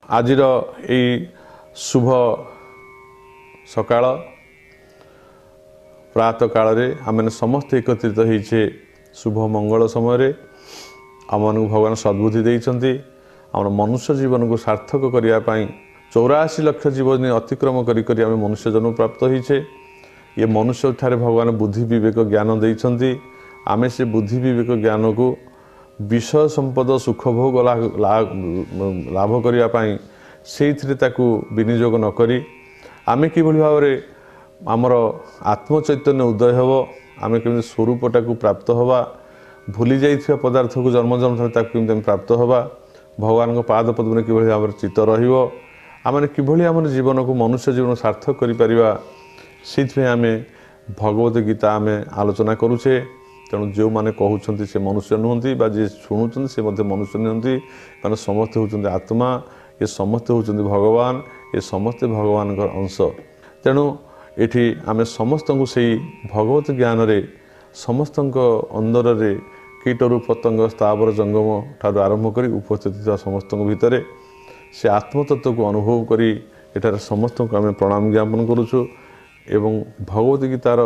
आजिर यही शुभ सकाळ प्रातः काल आम समस्त एकत्रित होइछे शुभ मंगल समय आम भगवान सद्बुद्धि देइछन्ति आम मनुष्य जीवन को सार्थक करने 84 लाख जीवन अतिक्रम करी आम मनुष्य जन्म प्राप्त होइछे। ये मनुष्य ठारे भगवान बुद्धि विवेक ज्ञान देइछन्ति आमे से बुद्धि विवेक ज्ञान को विषय संपद सुख भोग लाभ करने से विनियोग नक आमे किभली भाव में आमर आत्मचैतन्य उदय हेब आमे केमि स्वरूपटा को प्राप्त हवा भूली जाइथिबा पदार्थ को जन्म जन्म केमि प्राप्त हवा भगवान को पाद पद्म किभली आमर चित्त रहिबो आमे किभली आमर जीवन को मनुष्य जीवन सार्थक करि परिबा सेथि आमे भगवत गीता आमे आलोचना करूछे। तेणु जो मैंने कहते से मनुष्य नुहति जी शुणुंट से मनुष्य नुहति मैंने समस्ते होती आत्मा ये समस्ते होती भगवान ये समस्ते भगवान अंश। तेणु ये आम समस्त को से भगवत ज्ञान रे समस्त अंदर रे कीटरू पतंग स्थावर जंगम ठार आरंभ कर उपस्थित समस्त भितर से आत्मतत्व को अनुभव करी एठार समस्त को आम प्रणाम ज्ञापन करुचु। एवं भगवत गीतार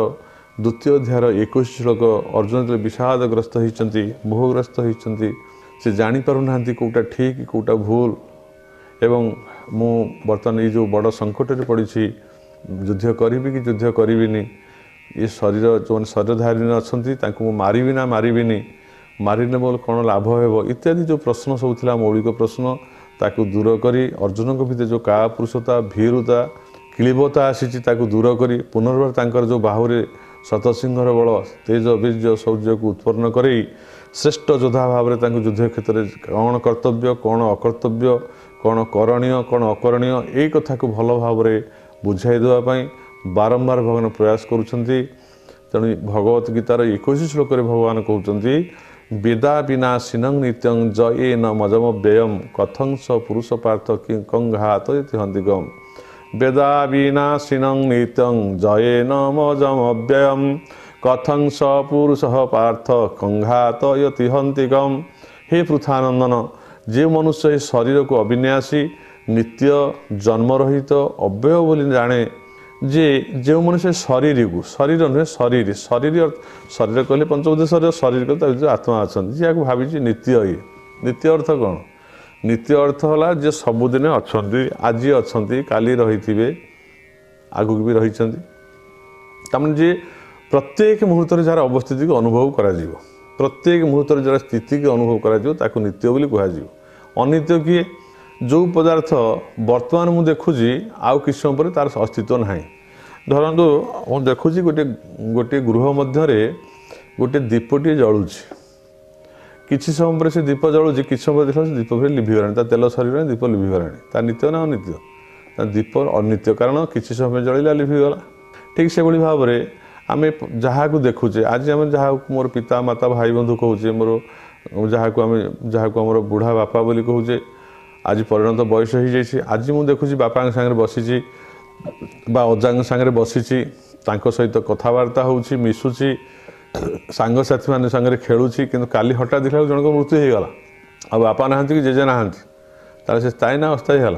द्वितीय अध्यायर 21 श्लोक अर्जुन जो विषादग्रस्त होती मोहग्रस्त होती से जापारूना कौटा ठीक कौटा भूल एवं मु बर्तमान ये जो बड़ संकट में पड़ी युद्ध करी कि युद्ध करी ये शरीर जो शरीरधारी अच्छा मारिबी ना मारिबिनी मारिने बोल कौन लाभ हो इत्यादि जो प्रश्न सब था मौलिक प्रश्न ताकू दूर करी अर्जुन भितर जो का पुरुषता भीरुता किलिबता आसी दूर करी पुनर्बार तांकर जो बाहुरे शतसिंहर बल तेज बीज शौर्य को उत्पन्न कर श्रेष्ठ योद्धा भाव में युद्ध क्षेत्र में कौन कर्तव्य कौन अकर्तव्य कौन करणीय कौन अकरणीय यही कथा को भल भाव में बुझाई देवाई बारंबार भगवान प्रयास करुँच। तेणु भगवत गीतार 21 श्लोक भगवान कहते वेदा विनाशिनं नित्यं जये न मजम व्ययम कथं स पुरुष पार्थ कंघात हंतिगम वेदा विनाशिनं नित्यं जयेन मजमव्ययम् कथं स पुरुषः पार्थ कंघातयति हन्तिकम्। हे पृथानंदन जे मनुष्य शरीर को अविनाशी नित्य जन्मरहित अव्यय बोली जाने जे जो मनुष्य शरीर को शरीर नुहे शरीर शरीर शरीर कहले पंचभूत शरीर शरीर कहते आत्मा अच्छा जी भावी नित्य ये नित्य अर्थ कौन नित्य अर्थ है जे सबुदिन अच्छा आज अच्छा काली रही आगु भी रही जे प्रत्येक मुहूर्त जार अवस्थिति को अनुभव करा प्रत्येक मुहूर्त जार स्थिति को अनुभव करा नित्य बोली कह अनित्य किए जो पदार्थ वर्तमान मुझे देखुची आउ कि समय पर तार अस्तित्व ना धरतु मुझे देखुची गोटे गोटे गृह मध्य गोटे दीपटी जलुची किसी समय पर से दीप जलुची किसी समय देखा दीप फिर लिभिगला तेल सरीगला दीप लिभिगला नित्य ना अनित्य दीप अनित्य कारण किसी समय जलिला लिभिगला ठीक से भाव में आम जहाँ को देखुचे आज आम जहाँ मोर पिता माता भाई बंधु कहूचे मोर जहाँ को आम बुढ़ा बापा बोली कहूचे आज परिणत बयस हो जाए आज मुझे देखुची बापा सागर बसी अजा सागर बसी सहित कथबार्ता हो मिशुची सांगसाथी मान सागर खेलुची कि काली हठात देखा जनक मृत्यु हो गला आ बापा ना कि जेजे ना तार से स्थायी ना अस्थायी है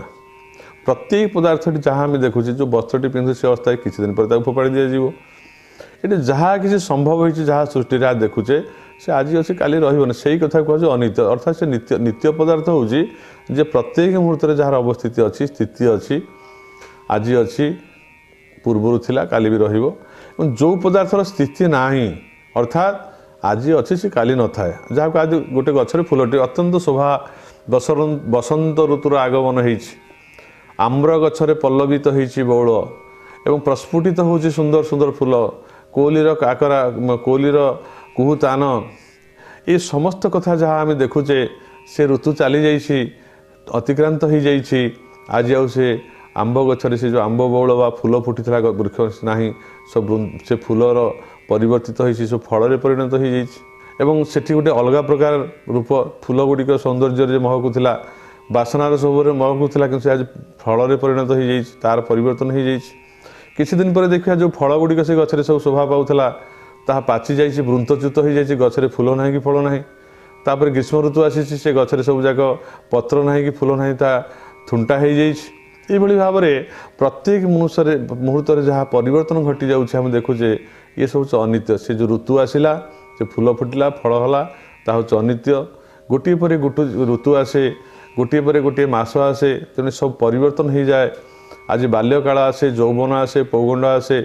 प्रत्येक पदार्थ जहाँ आम देखुचे जो वस्त्रटी पिंधु से अस्थायी किसी दिन पर फोपाड़ी दिज्व ये जहाँ किसी संभव होती जहाँ सृष्टि देखुचे से आज अच्छी काली रही से कथा कह अनित्य अर्थात से नित्य नित्य पदार्थ हूँ जे प्रत्येक मुहूर्त जार अवस्थिति अच्छी स्थिति अच्छी आज अच्छी पूर्वर थिला काली भी रहिबो जो पदार्थर स्थिति नाही अर्थात आज अच्छी से काली न थाए जहाँ को आज गोटे गछरे फुलटी अत्यंत शोभा बसंत ऋतुर आगमन होइछि आम्र गछरे पल्लवित होइछि बौल एवं प्रस्फुटित होछि सुंदर सुंदर फूल कोलीर काकरा कोलीर कुहुतान ये समस्त कथा जहाँ आम देखुचे से ऋतु चली जाइछि अतिक्रांत हो जाइछि आज आउ से आंब गछरे से जो आंब बौल बा फूल फुटी वृक्ष नाही सब से फूलर परिवर्तित होइछि सब फल परिणत हो जाइछि एवं सेठी गोटे अलग प्रकार रूप फूल गुड़िक सौंदर्य महकुला बासनार सब महकुला कि आज फल परिणत हो जाइछि तार परिवर्तन हो जाइछि किछि दिन पर देखिया जो फल गुड़िक से गछरे सब शोभा पाउथला ताहा पाची जाइछि वृंतच्युत हो जाइछि गछरे फूल नाही कि फल नाही तापर ग्रीष्म ऋतु आसी से गछरे सब जाक पत्र नाही कि फूल नाही ता थुंटा हो जाइए भाव में प्रत्येक मुहूर्त जहाँ परिवर्तन घटी जाऊँच आम देखुचे ये सब अनित्य से जो ऋतु आसला से फूल फुटिला फल है ता हूँ अनित्य गोटे पर गोटे ऋतु आसे गोटे पर गोटे मास आसे तेणु सब परिवर्तन हो जाए आज बाल्यकाल आसे यौवन आसे पौगंड आसे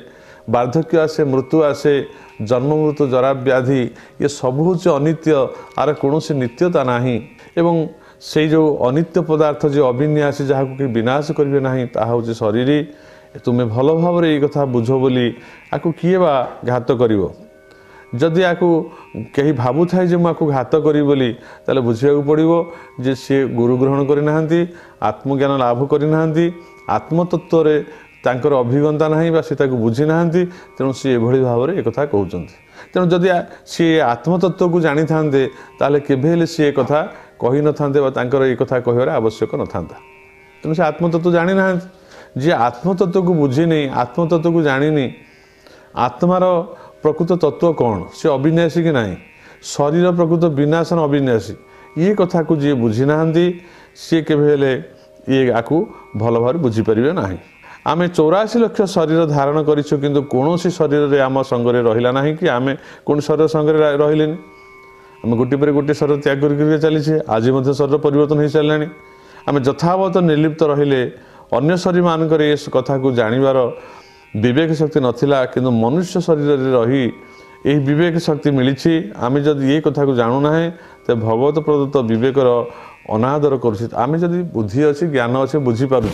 वार्धक्य आसे मृत्यु आसे जन्म मृत्यु जरा व्याधि ये सब हूँ अनित्य आर कौन नित्यता नाही एवं से जो अनित्य पदार्थ जो अविन्यासी जहाँ को विनाश करेंगे ना ताहा हूँ शरीर तुम्हें भल भाव ये कथा बुझ बोली आपको किए बा घात कर जदि आपको कहीं भावु थाए जे मुझे घात करी बोली ताले बुझा पड़ो जे सी गुरु ग्रहण करना आत्मज्ञान लाभ करना आत्मतत्व तांकर अभिज्ञता ना सी बुझी ना तेणु सी एभली भाव में एक कहते तेणु जदि सी आत्मतत्व को जानी था ताले केभे सी एक कथा कही न था ये कथा कहर आवश्यक न था तेणु से आत्मतत्व जानी ना जी आत्मतत्व को बुझीनी आत्मतत्व को जानी आत्मार प्रकृत तत्व कौन से अविनाशी कि नहीं शरीर प्रकृत विनाशन अविनाशी ये कथा को जी बुझी ना सी केभे ये आपको भल भाव बुझीपारे ना आम 84 लक्ष शरीर धारण करूँ किंतु कौन शरीर आम संगे रहा ना कि आम कौन शरीर संगे रही आम गोटे पर गोटे शरीर त्याग कर चलीचे आज शरीर परिवर्तन हो चलना आम यथावत निर्लिप्त रहिले अन्य शरीर मानक कथा को जानिबार विवेक शक्ति नथिला किंतु मनुष्य शरीर रही यही विवेक शक्ति मिली आम जब ये कथा को जानूना तो भगवत प्रदत्त विवेकर अनादर करें जदि बुद्धि अच्छी ज्ञान अच्छे बुझीपार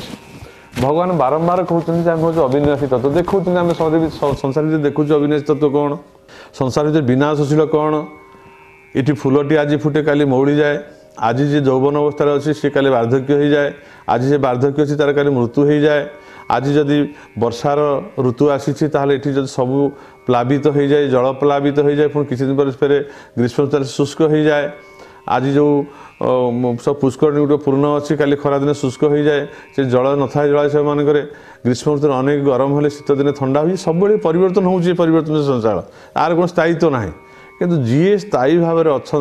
भगवान बारंबार कहते आम हूँ अविनाशी तत्व देखुं आम संसार देखुचे अविनाशी तत्व कौन संसार विनाशशील कौन ये फूलटी आज फुटे काली मौड़ी जाए आज जी यौवन अवस्था अच्छी सी काली वार्धक्य हो जाए आज जे वार्धक्य अच्छी तार काली मृत्यु हो जाए आज जदि वर्षार ऋतु आसी जब सब प्लावित हो जाए जल प्लावित हो जाए पुणी किसी दिन पर फिर ग्रीष्म ऋतु शुष्क हो जाए आज जो सब पुष्कर गोटे पूर्ण अच्छी काली खरा दिन शुष्क हो जाए से जल न था जलाशय मानक ग्रीष्म ऋतु अनेक गरम हेले शीत दिन ठंडा हुई सब परिवर्तन हो परिवर्तन संसार आर कौन स्थायित्व ना किंतु जी स्थायी भाव में अच्छा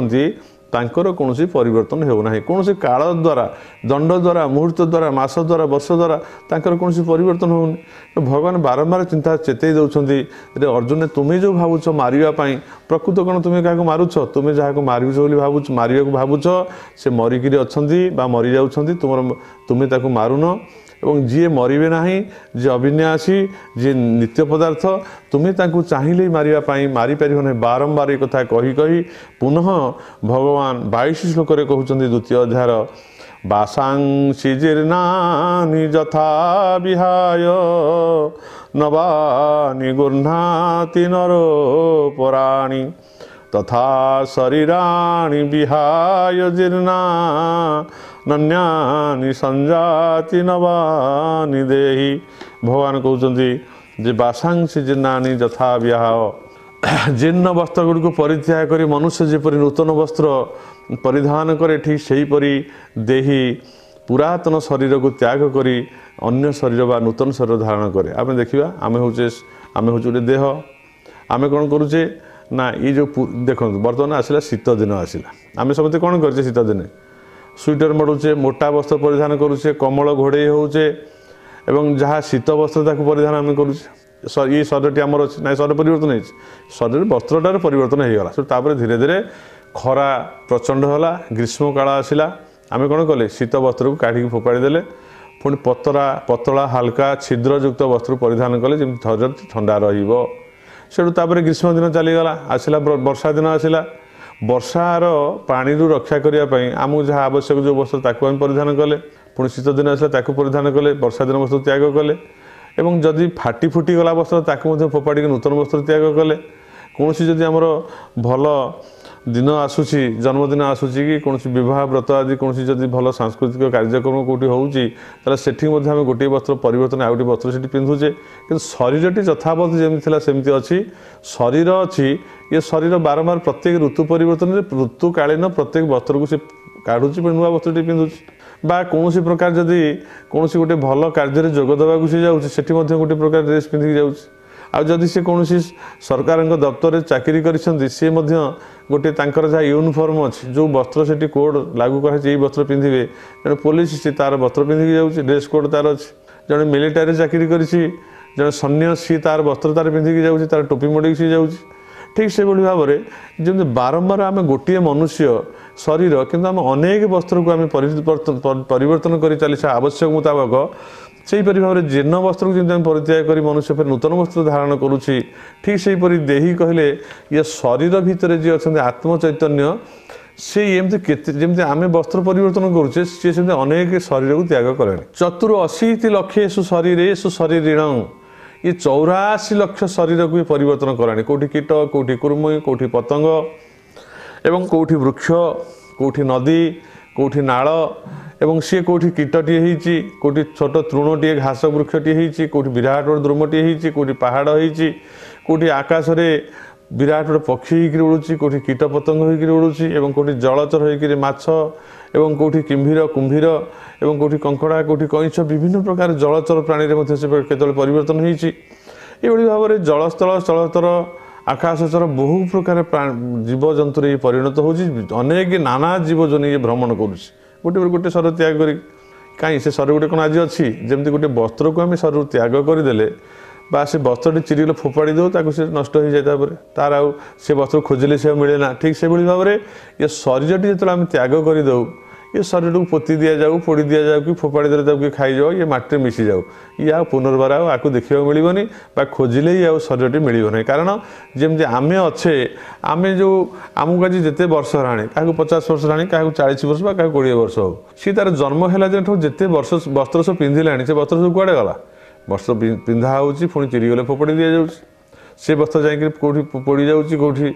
तांकर कौन परिवर्तन होना कौन काल द्वारा दंड द्वारा मुहूर्त द्वारा मास द्वारा वर्ष द्वारा तांकर कौन परिवर्तन होनी तो भगवान बारंबार चिंता चेतई दौरान अर्जुन तुम्हें जो भावुच मारे प्रकृत कौन तुम्हें क्या मारुच तुम्हें जहाँ को मारुच भावुच मारे भावुच से मरिकी अच्छा मरी जाऊँच तुम्हें मारुन एवं जी मरवे ना जी अविनाशी जी नित्य पदार्थ तुम्हें चाहिए मारे मारिपार ना बारंबार एक कथा कही कही पुनः भगवान 22 श्लोक कहते द्वितीय अध्याय वासांसी जीर्णानि यथा विहाय नवानि गृह्णाति नरोपराणि तथा शरीराणि विहाय जीर्णा नन्यानि संजाति नवानि देहि भगवान कहते वासांसी जीर्णानि यथा विहाय जीर्ण वस्त्र गुड़ी परित्याग कर मनुष्य जेपरी नूतन वस्त्र परिधान करे ठीक सेहीपरि देहि पुरातन शरीर को त्याग करी अन्य शरीर व नूतन शरीर धारण करे आम देखा आम हूँ गोटे देह आम कौन करुचे ना ये जो देखो बर्तमान आसला शीत दिन आसला आम समझते कौन करे शीत दिन स्वेटर मड़ुचे मोटा वस्त्र परिधान करुचे कमल घोड़े होचे एवं जहाँ शीत वस्त्र परिधान आम करुचे ये शरीर आमर अच्छे ना शरीर परिवर्तन हो शरीर वस्त्रटार परिवर्तन हो गला धीरे धीरे खरा प्रचंड होला ग्रीष्म काल आसला आम कौन कले शीत वस्त्र को काढ़ी फोपाड़ी देले पुणी पतला हाल्का छिद्रयुक्त वस्त्र परिधान कले जमी शरीर ठंडा रही ग्रीष्म दिन चलीगला आसला वर्षा दिन आसला वर्षार पानी रक्षा करने आमको जहाँ आवश्यक जो वस्त्र ताकू आम परिधान कले पुणी शीत दिन आसला परिधान कले वर्षा दिन वस्त्र त्याग कले एवं जदि फाटी फुटी गला वस्त्र ताकू फोपाड़ी नूतन वस्त्र त्याग कले कौन सी जदि आमर भल दिन आसूची जन्मदिन आसूची कि कौन विवाह व्रत आदि कौन जदि भल सांस्कृतिक कार्यक्रम कौटी होती सेठी आम गोटे वस्त्र परिवर्तन आ गए वस्त्र से पिंधुचे कि शरीरटी यथावत जमी सेमती अच्छी शरीर अच्छी ये शरीर बारंबार प्रत्येक ऋतु परिवर्तन ऋतुकालीन प्रत्येक वस्त्र को सी काढ़ुची नुआ वस्त्रटी पिंधुची बा कौन प्रकार जदि कौन गोटे भल कार्य जोग देवाक सी जाऊँगी गोटे प्रकार ड्रेस पिंधिक जाऊँगी आदि से कौन सरकार दफ्तर चाकरी करिसेंती से गोटे तांकर जहाँ यूनिफॉर्म अच्छी जो वस्त्र से कोड लागू कराई वस्त्र पिंधे जड़े पुलिस सी तार वस्त्र पिंधिकी जाऊँगी ड्रेस कोड तार अच्छी जड़े मिलिटारी चाकरी करी जड़े सैन्य सी तार वस्त्र तार पिंधिकी जाऊँगी तार टोपी मड़ेक सी जाऊँगी ठीक से भाव में जमी बारंबार आम गोटे मनुष्य शरीर किंतु आम अनेक वस्त्र को आम परिवर्तन कर चली आवश्यक मुताबक से ही भाव में जीर्ण वस्त्र को जमी परित्याग कर मनुष्य फिर नूतन वस्त्र धारण करुच्ची ठीक से देही कहले ये शरीर भितर जी अच्छा आत्म चैतन्य से एमती जमी आम वस्त्र परिवर्तन करुचे सी से अनेक शरीर को त्याग कले 84 लक्षेषु शरीरेषु शरीरिण ये 84 लक्ष शरीर को परिवर्तन करानी कौटी कीट कौटी कुर्मी कौटी पतंग एवं कौटी वृक्ष कौटी नदी कौटी नाल एवं सी कौटी कीटटे होती कौटी छोट तृणटे घास वृक्षटे कौटी विराट द्रुमटे कौटी पहाड़ होती कौटी आकाश में विराट पक्षी होकर उड़ूची कौटी कीट पतंग होकर उड़ूची एवं कौटी जलचर होकर माछ एवं कौटी किम्भीर कुंभीर एवं कौटी कंकड़ा कौटी कईंछ विभिन्न प्रकार जलचर प्राणी केतल परिवर्तन होती भाव में जलस्थल स्थलतर आकाशचर बहु प्रकार जीवजंतु परिणत होची अनेक नाना जीवजन ये भ्रमण करुच्ची गोटे गोटे शरीर त्याग कर कहीं से शरीर गोटे कौन आज अच्छी जमी गोटे वस्त्र को आम शरीर त्याग करदे बा से वस्त्र चिरीगले फोपाड़ी दो ताको से नष्ट हो जाए तार आउ से वस्त्र खोजिले से मिले ना ठीक से भाव में ये शरीर जो आम त्याग करदे ये शरीर को पोती दि जाऊ पोड़ी दि जाऊ कि फोपाड़ी देते कि खाई जाओ ये मटी मिसी जाऊ ये आ पुनर्बार आपको देखा मिलनी खोजिले ही आ शरीर मिलना कारण जमी आम अच्छे आम जो आमको आज जिते वर्ष है क्या 50 वर्ष है क्या 40 वर्ष क्या 20 वर्ष हो सी तार जन्म है जिते वर्ष वस्त्र सब पिंधिला से वस्त्र सब कुआड़े गला वस्त्र पिंधा होची पुणी चिरीगले फोपाड़ी दि जाऊँ से वस्त्र जाकि कौटी पोड़ी जाऊँगी कौटी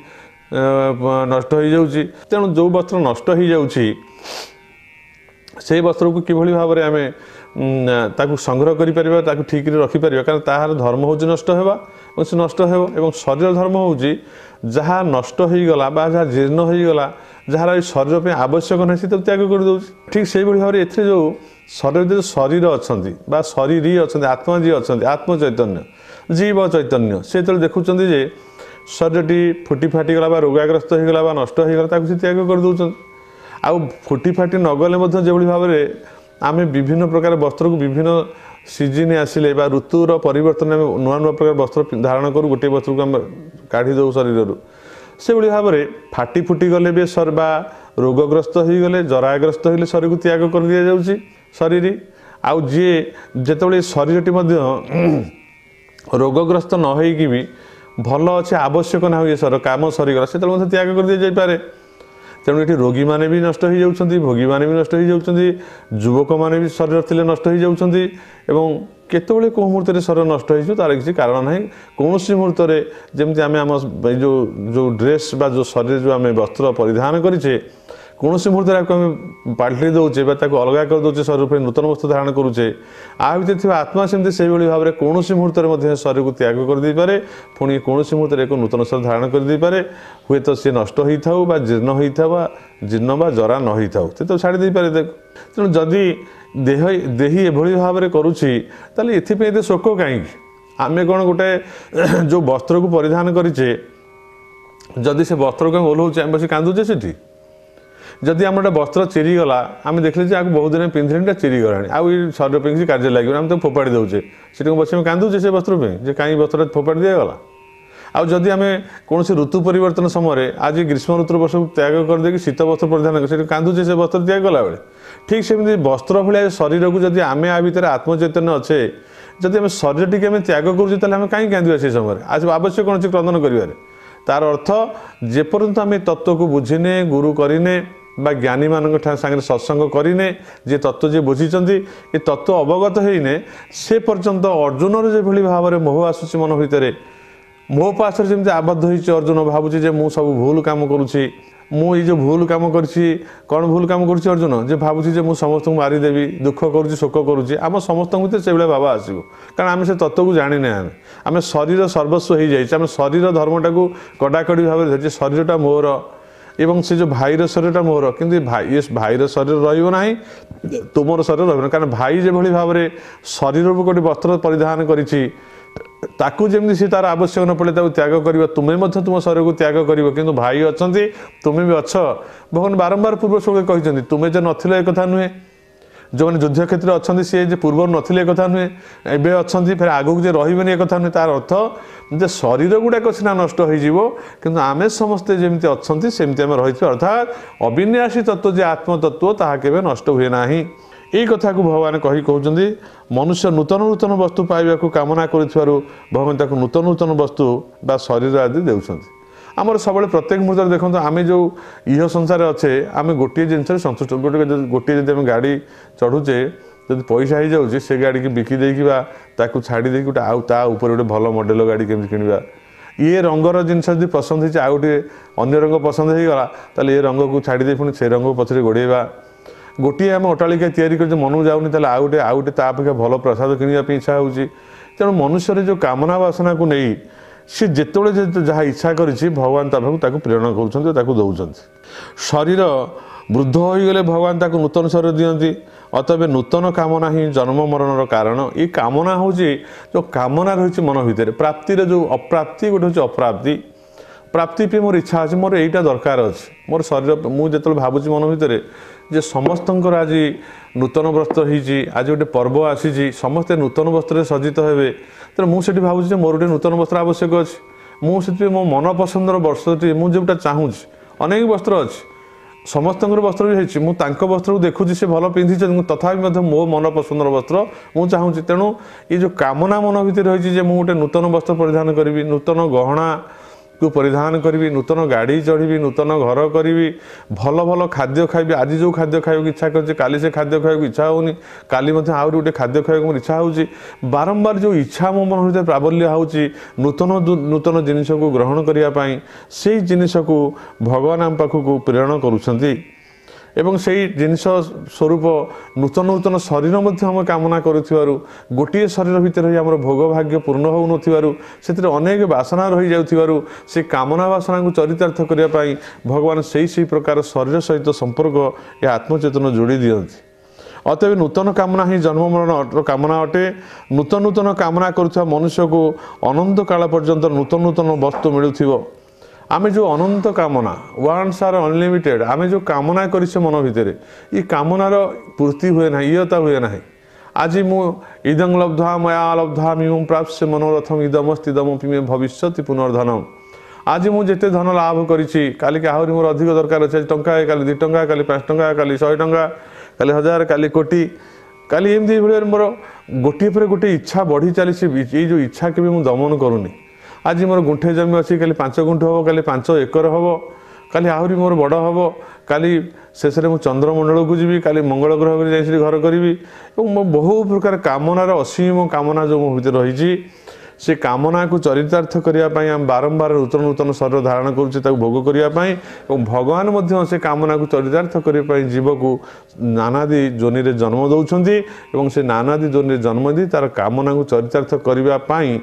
नष्ट हो जाऊँगी तेणु जो वस्त्र नष्ट हो जाऊँगी से वस्त्र को किभली भाव में आम ताकू संग्रह कर ठीक रखिपर कारण तार धर्म हूँ नष्ट होगा से नष्ट हो शरीर धर्म हूँ जहाँ नष्ट हो गला जहाँ जीर्ण हो गला जार शरीर पर आवश्यक ना से त्याग कर दे ठीक से भाव में एथे जो शरीर जो शरीर अच्छा शरीर अच्छा आत्मा जी अच्छा आत्म चैतन्य जीव चैतन्य से जो देखुं शरीर फुटी फाटी गला रोगाग्रस्त हो गला नष्ट हो गला से त्याग कर दौरान आउ फुटी फाटी नगले जो भाव में आम विभिन्न प्रकार वस्त्र को विभिन्न सीजन आसिले ऋतुर परिवर्तन आम नुआ नुआ प्रकार वस्त्र धारण करूँ गोटे वस्त्र को आम काढ़ी दौ शरीर से भाव में फाटी फुटी गले भी बा रोगग्रस्त हो गले जराग्रस्त हो शरीर को त्याग कर दि जाऊँगी शरीर आउ जी जिते शरीरटी रोगग्रस्त न होइकी भी भल अच्छे आवश्यक ना ये सर काम सरीगला से त्याग कर दि जापे तेणु ये रोगी मैंने भी नष्ट हो जाती भोगी मैंने भी नष्ट हो जाती युवक मैंने भी शरीर थे नष्ट हो जाती केतबले कौ मुहूर्त शरीर नष्ट हो तार किसी कारण ना कौन मुहूर्त जमी आम आम जो ड्रेस बा जो शरीर जो आम वस्त्र परिधान करें कौन मुहूर्त आम पाल्टी दौचे अलग कर दौचे शरीर पर नूतन वस्त्र धारण करुचे आ भर आत्मा सेमती से भाव में कौन मुहूर्त शरीर को त्याग कर दे पारे पुणी कौन मुहूर्त एक नूतन शरीर धारण कर दे पारे हुए तो सी नष्ट होता जीर्ण होता जीर्ण बा जरा न होता से तो छाड़ी पारे देख तेणु जदि देही एभली भाव में करुच्ची ये शोक कहीं आम कौन गोटे जो वस्त्र को परिधान करें जदि से वस्त्र को ओह्लौचे आम बस कांदुचे से जदि आम गोटे वस्त्र चिरीगला आम देखले आपको बहुत दिन पिंधे चिरीगला आउ शरीर पर किसी कार्य लगे आम तो फोपाड़ी दौचे से बस कांदुचे से वस्त्र पे कहीं वस्त्र फोपाड़ी दिगला आदि आम कौन ऋतु परिवर्तन समय आज ग्रीष्म ऋतु वर्ष त्याग करदे शीत वस्त्र परिधान कर कांदुचे से वस्त्र त्याग कला बेले ठीक सेमती वस्त्र भाया शरीर को जब आम आ भर आत्मचैतन्य अच्छे जब आम शरीर टी त्याग करें कहीं कांदा से समय आज आवश्यक कौन क्रंदन कर तार अर्थ जेपर्यंत आम तत्व को बुझीने गुरु करें बा ज्ञानी मान सागर सत्संग करें जे तत्व जे बुझीचंती ये तत्व अवगत होने से पर्यंत अर्जुन जो भाव में मोह आसूसी मन भितर मो पास जमी आबद्ध होती अर्जुन भावुची जे मु सब भूल काम करुच्ची मुझे जो भूल काम करी कौन भूल काम करुच्ची अर्जुन जे भावुची जे मु समस्त मारिदेवी दुख करुच्ची शोक करुच्ची आम समस्त से भाव भाव आसो कारण आम से तत्व को जानी ना आम शरीर सर्वस्व हो जाए आम शरीर धर्मटा को कड़ाकड़ी भाव में धरचे शरीरटा मोर एवं से जो भाईर शरीरटा मोर कि ये भाईर शरीर रहा तुमर शरीर रहा कारण भाई जो भाव में शरीर को गोटे वस्त्र परिधान करी ताकू जमी सी तार आवश्यक न पड़े त्याग कर तुम्हें तुम शरीर को त्याग कर कि भाई अच्छा तुम्हें भी अच्छ भगवान बारंबार पूर्व श्लोक कहते तुम्हें जो नथिल एक नुहे जो मैंने युद्ध क्षेत्र अच्छा सी पूर्व नथिले एक नुहे एवं अच्छा फिर आगक जे रही एक नुहे तार अर्थ जे शरीर गुड़ाक सीना नष्ट हो आम समस्ते जमी अच्छा सेमती आम रही अर्थात अविनाशी तत्व जे आत्मतत्व ताहा केबे नष्ट हुए ना। यही कथा को भगवान कही कहते मनुष्य नूतन नूतन वस्तु पाइबा कामना कर भगवान ताको नूतन नूतन वस्तु बा शरीर आदि देउछन्ति। आमर सब प्रत्येक मुहूर्त देखो आम जो इह संसार अच्छे आम गोटे जिनस सन्तुष्ट गोटे जब गाड़ी चढ़ुचे जब पैसा हो जाऊँगी से गाड़ी की बिकी देकी छाड़ी दे गोटे आउ ता ऊपर गोटे भल मॉडल गाड़ी केमी किणवा ये रंगर जिनस जो पसंद हो गोटे अन्य रंग पसंद हो गला ताले ये रंग को छाड़ी दे पुणी से रंग पछरे गोड़ेवा गोटे आम अट्टालिका तैयारी कर मन जाऊनी आउ गोटे तापेक्षा भल प्रसाद किणवाई इच्छा होची। तेणु मनुष्य जो कामना वासना को नहीं सी जिते जहाँ इच्छा करी भगवान ताकू प्रेरणा कर शरीर वृद्ध हो गले भगवान ताकू नूतन शरीर दियंती अतएव नूतन कामना ही जन्म मरणर कारण। ये कामना हूँ जो कामना रही मन भितर प्राप्तिर जो अप्राप्ति गोटे हूँ अप्राप्ति प्राप्ति पे मोर इच्छा अच्छे मोर यहीटा दरकार अच्छे मोर शरीर मुझे भावुँ मन भितर जे समस्त आज नूतन वस्त्र होती आज गोटे पर्व आसी समस्ते नूतन वस्त्र सज्जित हे तो मुझे भावुँ मोर गोटे नूतन वस्त्र आवश्यक अच्छे मुझे मो मन पसंदर वस्त्र मुझे चाहूँ अनेक वस्त्र अच्छे समस्त वस्त्र भी होती वस्त्र को देखुची से भल पिंधि तथा मो मन पसंदर वस्त्र मुझे चाहूँ। तेणु ये जो कामना मन भितर रही मुझे नूतन वस्त्र परिधान करी नूतन गहना को परिधान करी नूतन गाड़ी चढ़ी नूतन घर करी भल भल खाद्य खाइबी आज जो खाद्य खाइबा इच्छा कर काली से खाद्य खाइबा इच्छा होनी काली आहुरी गोटे खाद्य खाइबा मोर इच्छा होची बारंबार जो इच्छा मो मन भीतर प्राबल्य होची नूतन नूतन जिनिस को ग्रहण करने से जिनिस को भगवान आम पाखक प्रेरण करुछंती एवं से जिनिस स्वरूप नूतन नूतन शरीर आम कामना करुथिबारु गोटे शरीर भितर ही आम भोग भाग्य पूर्ण हो नथिबारु सेतिरे अनेक वासना रही जाउथिबारु से कामना वासना को चरितार्थ करने भगवान से प्रकार शरीर सहित संपर्क या आत्मचेतन जोड़ी दियंती। अतएव नूतन कामना ही जन्म मरण कामना अटे नूतन नूतन कामना करुवा मनुष्य को अनंत काल पर्यंत नूतन नूतन वस्तु मिलुथिबो आम जो अनंत कामना वांस आर अनलिमिटेड आम जो कामना करिसे मन भितर ये कामनार पूर्ति हुए ना इयता हुए ना। आज मु इदं लब्ध्वा मया लब्ध्वा मिमं प्राप्स्य मनोरथम इदमस्तिदमपि मे भविष्यति पुनर्धनम। आज मुझे धन लाभ करी काली आहरी मोर अधिक दरकार अच्छे टंका काली 2 टंका काली 5 टंका काली 100 टंका काली 1000 काली कोटी काली एमती भाई मोर गोटे पर गोटे इच्छा बढ़ी चली ये जो इच्छा के मुझे दमन करूनी आज मोर गुंठे जमी अच्छी काली 5 गुंठ हम काली 5 एकर हम काली आहरी मोर बड़ हम काली शेष में चंद्रमंडल को जी काली मंगल ग्रह को घर करी मो बहु प्रकार कामनार असीम कामना जो मो भीतर रही से कामना को चरितार्थ करने आम बारंबार नूतन नूतन शरीर धारण करुचे भोग करने भगवान से कामना को चरितार्थ करने जीव को नानादि जोनि रे जन्म दौरान से नानादि जोनि रे जन्म दी तार कामना को चरितार्थ करने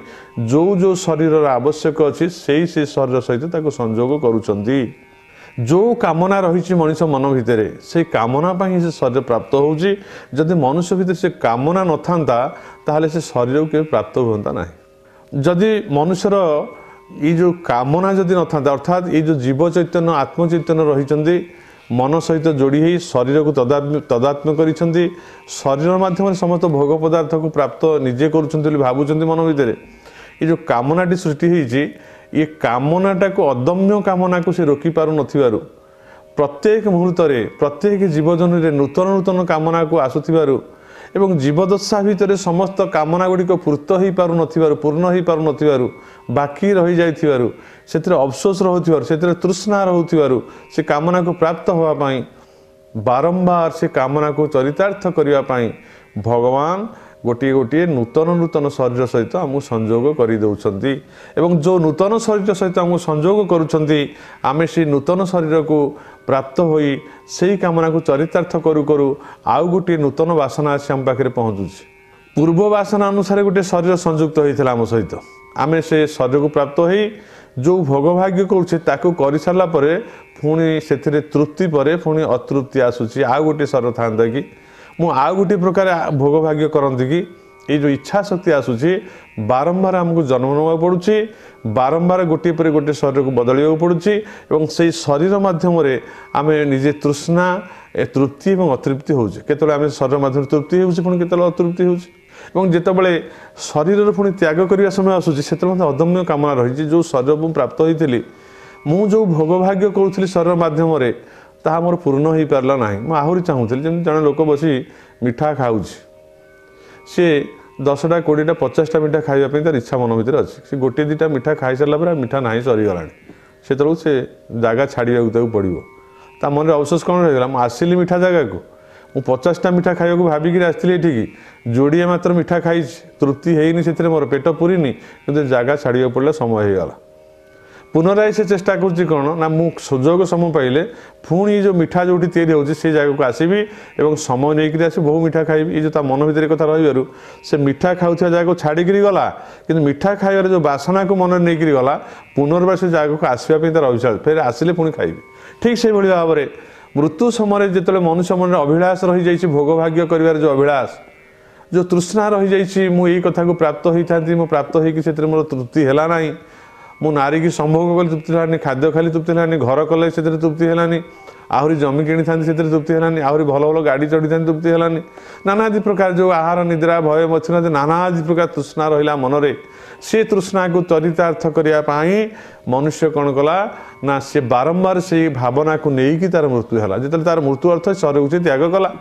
जो जो शरीर आवश्यक अच्छी से शरीर सहित संजोग करुचंती। जो कामना रही मनीष मन भितर से कामना से शरीर प्राप्त होउची जदि मनुष्य भितर से कामना न था ताहले से शरीर को प्राप्त होता ना। जदि मनुष्यर ये जो कामना जदि न था अर्थात ये जो जीव चैतन्य आत्म चैतन्य रही मन सहित जोड़ी ही शरीर को तदात्म्य करिसेंती शरीर माध्यम समस्त भोग पदार्थ को प्राप्त निजे करुछंती भावुं मन भितर ये जो कामनाटी सृष्टि होती ये कामनाटा को अदम्य कामना को से रोकी पारु नथिबारु प्रत्येक मुहूर्त प्रत्येक जीवजन नूतन नूतन कामना को आसुथिबारु एवं जीवदशा भितर समस्त कामना गुड़िक पूर्त हो पारु नथिबारु पूर्ण हो पारु नथिबारु बाकी रही जाइथिबारु सेतिरे अफसोस रहउथिबारु सेतिरे तृष्णा रहउथिबारु से कामना को प्राप्त होवा पाई बारंबार से कामना को चरितार्थ करने पाई भगवान गोटे गोटे नूतन नूतन शरीर सहित आमको संजोग कर दौरान एवं जो नूतन शरीर सहित आमको संजोग करुँच आम से नूतन शरीर को प्राप्त होई से कामना को चरितार्थ करू करू आउ गोटे नूतन वासना आसी आम पाखे पहुँचुଛି पूर्व वासना अनुसार गोटे शरीर संयुक्त होता आम सहित आम से शरीर को प्राप्त हो जो भोगभाग्य करुचे ताकू कर सारा पुणी से तृप्ति पर पुणी अतृप्ति आसूची आउ गोटे शरीर था कि मु आउ गोटे प्रकार भोगभाग्य करती कि ये जो इच्छा शक्ति आसूची बारंबार आमको जन्म नवा पड़ुछि बारंबार गोटे पर गोटे शरीर को बदल पड़ुछि से शरीर माध्यम आम निजे तृष्णा तृप्ति और अतृप्ति होउछि केतले आम शरीर माध्यम तृप्ति होउछि पुणी केतले अतृप्ति होउछि जितेबाला शरीर पुणी त्याग करने समय आसूची से अदम्य कामना रही जो शरीर मुझे प्राप्त होती मु जो भोग भाग्य करुली शरीर माध्यम ताहा मोर पूर्ण हो पारला ना मुझे आहरी चाहूली जमी जड़े लोक बसी मिठा खाऊँ सी 10टा 20टा 50टा मिठा खावाई तार इच्छा मन भर अच्छी से गोटे 2टा मिठा खाई सारा मिठा ना सरीगला से जगह छाड़ा पड़ो ता मन अवशोष कौन रहीगला मुझे आसली मिठा जगह को मुझे 50टा मिठा खाया भाविक आसती ये जोड़े मात्र मिठा खाई तृप्ति होनी से मोर पेट पूरीनी कि जगह छाड़ा पड़ा समय होगला पुनराय से चेष्टा करुच्ची कौन ना मु सुजोग समय पाइले पुणी जो मिठा जो तैयारी से जगह को आसबि और समय नहीं आस बहु मिठा खाइबी ये जो मन भर कथा रही से मिठा खाऊ जगह को छाड़ी गला कि मिठा खाइबार जो बासना को मन नहीं गला पुनर्बार से जगह को आसवाई तार अभिशाप फिर आसिले पुणी खाइबी ठीक से भाव में मृत्यु समय जो मनुष्य मन अभिलाष रही जाइए भोग भाग्य कर जो अभिलाष जो तृष्णा रही जाइए मुझे कथा को प्राप्त होती मु प्राप्त होकर मोर तृप्ति है ना मु नारी की संभोग कली तृप्ति है खाद्य खाली तृप्ति है घर कले से तृप्ति है आहरी जमी किणी था तृप्ति है आहरी भल भल गाड़ी चढ़ी था तृप्ति है नानादि प्रकार जो आहार निद्रा भय मच्छर नानादि प्रकार तृष्णा रहा मनरे से तृष्णा को चरितार्थ करने मनुष्य कौन कला ना से बारंबार से भावना को लेकिन तार मृत्यु है जो तार मृत्यु अर्थ शरीर को त्याग कला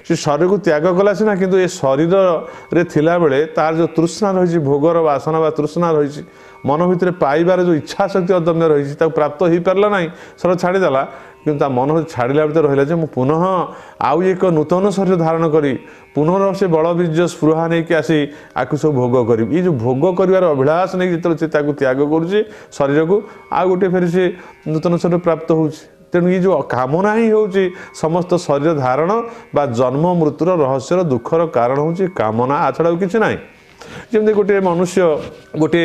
से शरीर को त्याग कला सीना किंतु ये शरीर रे थिला बेले तार जो तृष्णा रही भोगर वासना व तृष्णा रही मन भितर पाइबार जो इच्छा शक्ति अदम्य रही प्राप्त हो पारा ना शरीर छाड़ीदेला कि मन छाड़ा भर रहा मुझे पुनः आउ एक नूतन शरीर धारण करी पुनः से बल बीज स्पृहा नहीं आसी आपको सब भोग करी ये जो भोग कर अभिलाष नहीं जो त्याग करुच्ची शरीर को आउ गोटे फिर से नूतन शरीर प्राप्त हो तेणु ये जो कामना ही हूँ समस्त शरीर धारण बा जन्म मृत्युर रहस्यर दुखर कारण हूँ कामना आछड़ा कि ना जमी गोटे मनुष्य गोटे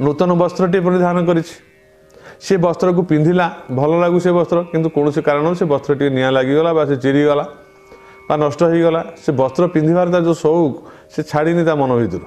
नूतन वस्त्रटे परिधान कर से वस्त्र को पिंधिला भल लगू से वस्त्र किंतु कौन से कारण से वस्त्र टी निआ लगिगला बा से चिरीगला बा नष्ट हो गला से वस्त्र पिंधार जो शौक से छाड़नी ता मन भर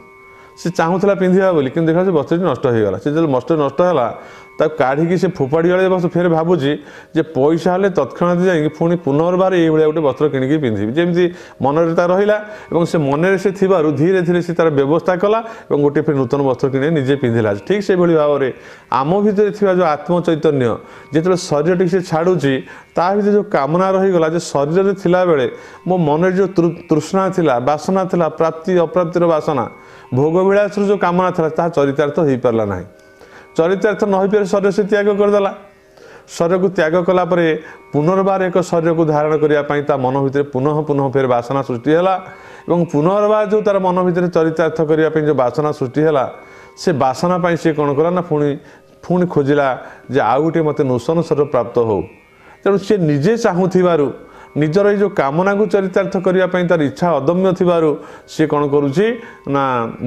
से चाहूला पिंधा बोली कि देखा से वस्त्र नष्ट हो गला से जो वस्त्र नष्ट है काढ़ी से फोपाड़ी वाले बस फिर भावुची जे पैसा हेल्ले तत्क्षणात जाकि पुणी पुनर्बार ये गोटे वस्त्र किणिकी पिंधि जमी मनरे ता रहा से मनरे से धीरे धीरे से तार व्यवस्था कला और गोटे फिर नूतन वस्त्र किणे निजे पिंधिला ठीक से भाव में आम भितर जो आत्म चैतन्य जो शरीर टी से छाड़ुची ता भर जो कामना रहीगला जो शरीर में थिला बेले मो मन जो तृष्णा थिला बासना थिला प्राप्ति अप्राप्तिर बासना भोग विलास जो कामना था ता चरितार्थ हो पारा ना चरितार्थ न हो पारे शरीर से त्याग करदेला शरीर को त्याग कला पुनर्बार एक शरीर को धारण करने मन भर पुनः पुनः फिर बासना सृष्टि है पुनर्बार जो तार मन भर चरितार्थ करने जो बासना सृष्टि है से बासना सी कौन कला ना पुणी पुणी खोजिला जे आउ गोटे मत नूतन शरीर प्राप्त हो तेणु सी निजे चाहूबार निजर ये जो कामना को चरितार्थ करने तार इच्छा अदम्य थिबारु सी कौन करुच्ची ना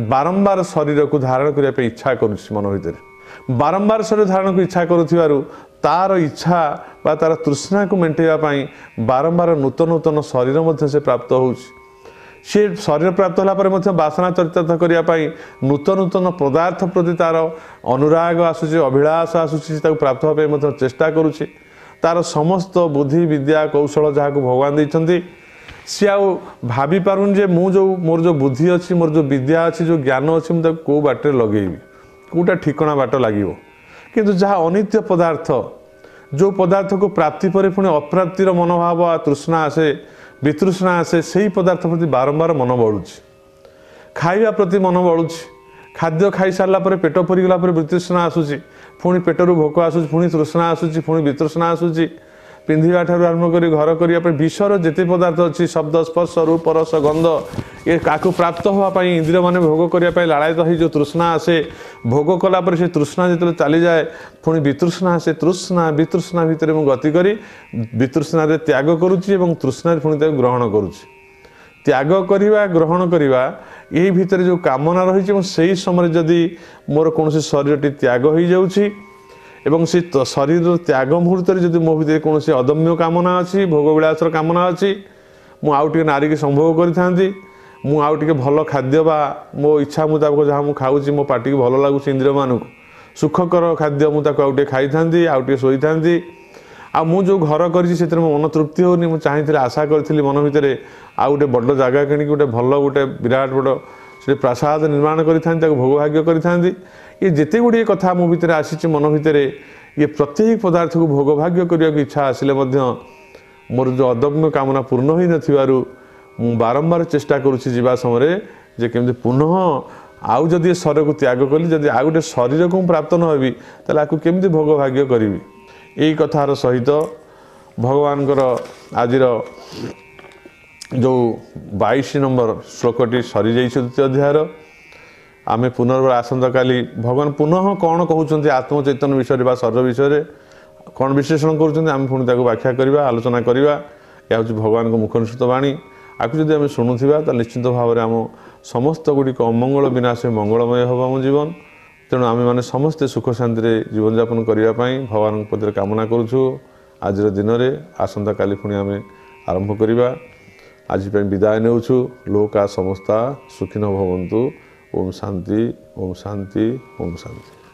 बारंबार शरीर को धारण करने इच्छा करुच्ची मन भर बारंबार शरीर धारण को इच्छा करुथिबारु तार इच्छा बा तार तृष्णा को मेंटेवाई बारंबार नूतन नूतन शरीर मध्य से प्राप्त होउछि से शरीर प्राप्त होला बासना चरितार्थ करने नूतन नूतन पदार्थ प्रति तार अनुराग आसूची अभिलाष आसूची प्राप्त होगा चेष्टा करुच्ची तार समस्त बुद्धि विद्या कौशल जहाँ को भगवान देइछन्ति सी आ भाभी पारुन जे मोर जो बुद्धि अच्छी मोर जो विद्या अच्छी जो ज्ञान अच्छी मुझे कौ बाटे लगेबी कौटा ठिकणा बाट लगे किंतु जहाँ अनित्य पदार्थ जो पदार्थ को प्राप्ति पर पुणी अप्राप्तिर मनोभाव तृष्णा आसे वितृष्णा आसे से पदार्थ प्रति बारंबार मन बढ़ुଛି खाइबा प्रति मन बढ़ुଛି खाद्य खाई सारा पेट पूरीगला वितृष्णा आसूची पुणी पेटरू भोक आसूची पुणी तृष्णा आसूची पुणी वितृष्णा आसूची पिंधा ठार आरंभ कर घर करने विश्वर जिते पदार्थ अच्छी शब्द स्पर्श रूप रस गंध ये क्या प्राप्त होगापाई इंद्रिय मैंने भोग करने लाड़ित हो जो तृष्णा आसे भोग कलापर से तृष्णा जो चली जाए पुणी वितृष्णा आसे तृष्णा वितृष्णा भितर मुझे गति करी वितृष्ण त्याग करुच्ची तृष्णा पुणी ग्रहण करुच्ची त्याग करवा ग्रहण करवा यही भितर जो कामना रही से समय जदि मोर कौन शरीर त्याग हो जाऊँगी एवं से शरीर त्याग मुहूर्त जब मो भर कौन अदम्य कामना अच्छी भोग विलासर कामना अच्छी मुझे नारी की संभोग करी ମୁଁ ଆଉ ଟିକେ ଭଲ ଖାଦ୍ୟ ବା ମୋ ଇଚ୍ଛା ମୁତାବକ ଯାହା ମୁଁ ଖାଉଛି ମୋ ପାଟିକି ଭଲ ଲାଗୁଛି ଇନ୍ଦ୍ରିୟମାନଙ୍କୁ ସୁଖକର ଖାଦ୍ୟ ମୁଁ ତାକୁ ଆଉ ଟିକେ ଖାଇଥାନ୍ତି ଆଉ ଟିକେ ଶୋଇଥାନ୍ତି। ଆଉ ମୁଁ ଯେଉଁ ଘର କରିଛି ସେଥିରେ ମୋ ମନ ତୃପ୍ତି ହେଉନି। ମୁଁ ଚାହିଁଥିଲି ଆଶା କରିଥିଲି ମନ ଭିତରେ ଆଉ ଗୋଟେ ବଡ଼ ଜାଗା କିଣିକି ଗୋଟେ ଭଲ ଗୋଟେ ବିରାଟ ବଡ଼ ସେଠି ପ୍ରାସାଦ ନିର୍ମାଣ କରିଥାନ୍ତି, ତାକୁ ଭୋଗଭାଗ୍ୟ କରିଥାନ୍ତି। ଇଏ ଯେତେ ଗୁଡ଼ିଏ କଥା ମୋ ଭିତରେ ଆସିଛି ମନ ଭିତରେ, ଇଏ ପ୍ରତ୍ୟେକ ପଦାର୍ଥକୁ ଭୋଗଭାଗ୍ୟ କରିବାକୁ ଇଚ୍ଛା ଆସିଲେ ମଧ୍ୟ ମୋର ଯେଉଁ ଅଦମ୍ୟ କାମନା ପୂର୍ଣ୍ଣ ହୋଇନଥିବାରୁ ମୁଁ ବାରମ୍ବାର ଚେଷ୍ଟା କରୁଛି ଯିବା ସମୟରେ ଯେ କେମିତି ପୁନଃ ଆଉ ଯଦି ଏ ଶରୀରକୁ ତ୍ୟାଗ କଲି, ଯଦି ଆଉ ଗୋଟେ ଶରୀରକୁ ମୁଁ ପ୍ରାପ୍ତ ନ ହେବି ତାହେଲେ ଆକୁ କେମିତି ଭୋଗଭାଗ୍ୟ କରିବି। ଏହି କଥାର ସହିତ ଭଗବାନଙ୍କର ଆଜିର ଯେଉଁ 22 ନମ୍ବର ଶ୍ଲୋକଟି ସରିଯାଇଛି ଦ୍ୱିତୀୟ ଅଧ୍ୟାୟର। ଆମେ ପୁନର୍ବାର ଆସନ୍ତାକାଲି ଭଗବାନ ପୁନଃ କ'ଣ କହୁଛନ୍ତି ଆତ୍ମଚୈତନ୍ୟ ବିଷୟରେ ବା ଶରୀର ବିଷୟରେ କ'ଣ ବିଶ୍ଳେଷଣ କରୁଛନ୍ତି ଆମେ ପୁଣି ତାକୁ ବ୍ୟାଖ୍ୟା କରିବା, ଆଲୋଚନା କରିବା। ଏହା ହେଉଛି ଭଗବାନଙ୍କ ମୁଖନିସୃତ ବାଣୀ। ଆକୁ ଯଦି ଆମେ ଶୁଣୁଥିବା ତାହେଲେ ନିଶ୍ଚିତ ଭାବରେ ଆମ ସମସ୍ତ ଗୁଡ଼ିକ ଅମଙ୍ଗଳ ବିନାଶ ମଙ୍ଗଳମୟ ହେବ ଆମ ଜୀବନ। ତେଣୁ ଆମେମାନେ ସମସ୍ତେ ସୁଖ ଶାନ୍ତିରେ ଜୀବନଯାପନ କରିବା ପାଇଁ ଭଗବାନଙ୍କ ପଦରେ କାମନା କରୁଛୁ। ଆଜିର ଦିନରେ ଆସନ୍ତାକାଲି ପୁଣି ଆମେ ଆରମ୍ଭ କରିବା। ଆଜି ପାଇଁ ବିଦାୟ ନେଉଛୁ। ଲୋକା ସମସ୍ତା ସୁଖିନୋ ଭବନ୍ତୁ। ଓମ୍ ଶାନ୍ତି, ଓମ୍ ଶାନ୍ତି, ଓମ୍ ଶାନ୍ତି।